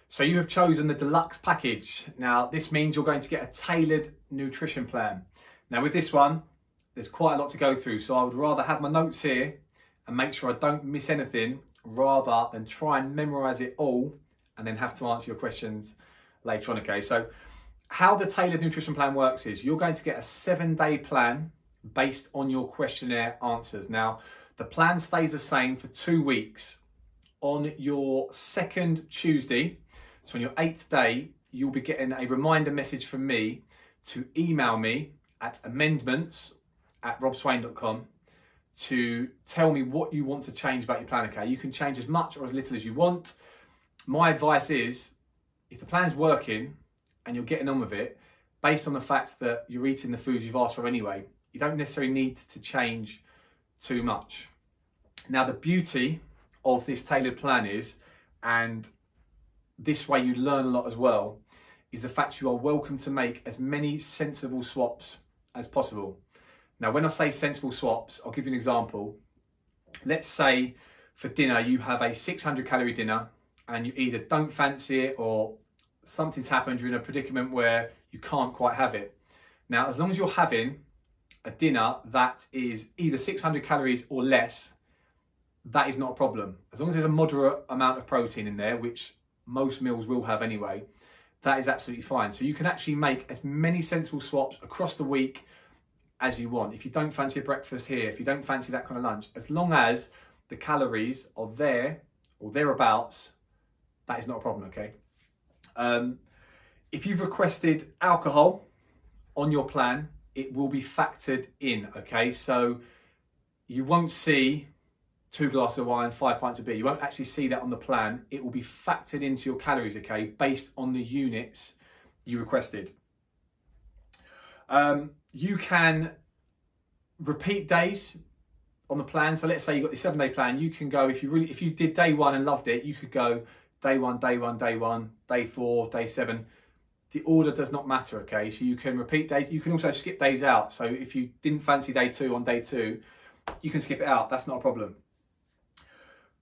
So you have chosen the deluxe package. Now this means you're going to get a tailored nutrition plan. Now with this one, there's quite a lot to go through. So I would rather have my notes here and make sure I don't miss anything rather than try and memorize it all and then have to answer your questions later on, okay? So how the tailored nutrition plan works is you're going to get a 7-day plan based on your questionnaire answers. Now, the plan stays the same for 2 weeks. On your second Tuesday, so on your 8th day, you'll be getting a reminder message from me to email me at amendments@robswain.com to tell me what you want to change about your plan, okay? You can change as much or as little as you want. My advice is, if the plan's working and you're getting on with it, based on the fact that you're eating the foods you've asked for anyway, you don't necessarily need to change too much. Now, the beauty of this tailored plan is, and this way you learn a lot as well, is the fact you are welcome to make as many sensible swaps as possible. Now, when I say sensible swaps, I'll give you an example. Let's say for dinner, you have a 600 calorie dinner and you either don't fancy it or something's happened, you're in a predicament where you can't quite have it. Now, as long as you're having a dinner that is either 600 calories or less, that is not a problem. As long as there's a moderate amount of protein in there, which most meals will have anyway, that is absolutely fine. So you can actually make as many sensible swaps across the week as you want. If you don't fancy a breakfast here, if you don't fancy that kind of lunch, as long as the calories are there or thereabouts, that is not a problem, okay? If you've requested alcohol on your plan, it will be factored in, okay? So you won't see 2 glasses of wine, 5 pints of beer. You won't actually see that on the plan. It will be factored into your calories, okay, based on the units you requested. You can repeat days on the plan. So let's say you've got the 7-day plan. You can go, if you did day 1 and loved it, you could go day 1, day 1, day 1, day 4, day 7. The order does not matter, okay? So you can repeat days. You can also skip days out. So if you didn't fancy day 2 on day 2, you can skip it out. That's not a problem.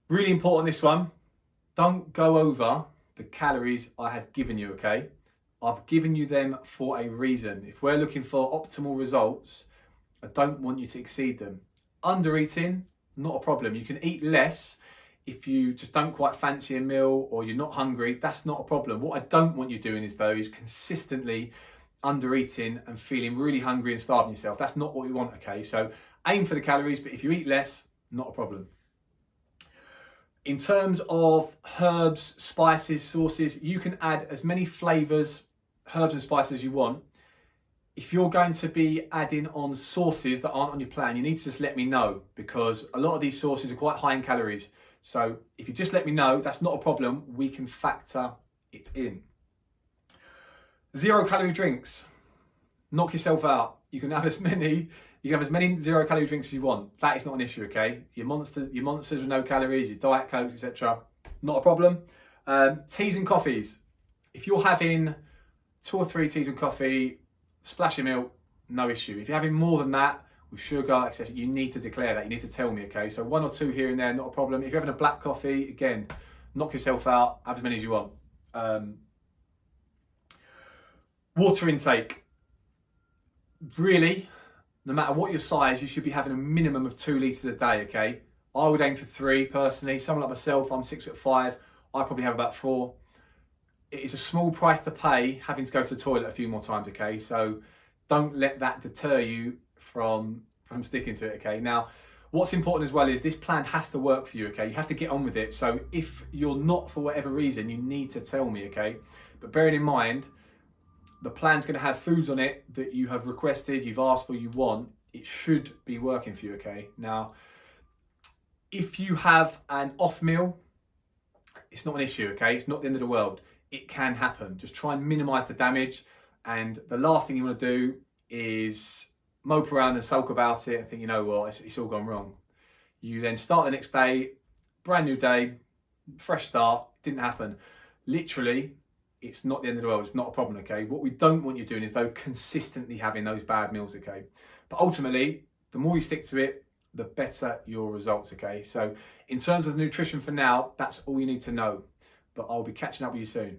Really important, this one. Don't go over the calories I have given you, okay? I've given you them for a reason. If we're looking for optimal results, I don't want you to exceed them. Under eating, not a problem. You can eat less if you just don't quite fancy a meal or you're not hungry. That's not a problem. What I don't want you doing is consistently under eating and feeling really hungry and starving yourself. That's not what we want, okay? So aim for the calories, but if you eat less, not a problem. In terms of herbs, spices, sauces, you can add as many flavors, herbs and spices as you want. If you're going to be adding on sauces that aren't on your plan, you need to just let me know, because a lot of these sauces are quite high in calories. So if you just let me know, that's not a problem. We can factor it in. 0 calorie drinks. Knock yourself out. You can have as many 0 calorie drinks as you want. That is not an issue, okay? Your monsters with no calories, your Diet Cokes, etc. Not a problem. Teas and coffees. If you're having 2 or 3 teas and coffee, splash of milk, no issue. If you're having more than that, with sugar, etc., you need to declare that. You need to tell me, okay? So 1 or 2 here and there, not a problem. If you're having a black coffee, again, knock yourself out. Have as many as you want. Water intake. Really, no matter what your size, you should be having a minimum of 2 litres a day, okay? I would aim for 3 personally. Someone like myself, I'm 6'5", I probably have about 4. It is a small price to pay having to go to the toilet a few more times, okay? So don't let that deter you from sticking to it, okay? Now, what's important as well is this plan has to work for you, okay? You have to get on with it. So if you're not, for whatever reason, you need to tell me, okay? But bearing in mind, the plan's going to have foods on it that you have requested, you've asked for, you want. It should be working for you, okay? Now, if you have an off meal, it's not an issue, okay? It's not the end of the world. It can happen. Just try and minimize the damage. And the last thing you want to do is mope around and sulk about it and think, you know what, it's all gone wrong. You then start the next day, brand new day, fresh start, didn't happen. Literally, it's not the end of the world. It's not a problem, okay? What we don't want you doing is consistently having those bad meals, okay? But ultimately, the more you stick to it, the better your results, okay? So in terms of the nutrition for now, that's all you need to know. but I'll be catching up with you soon.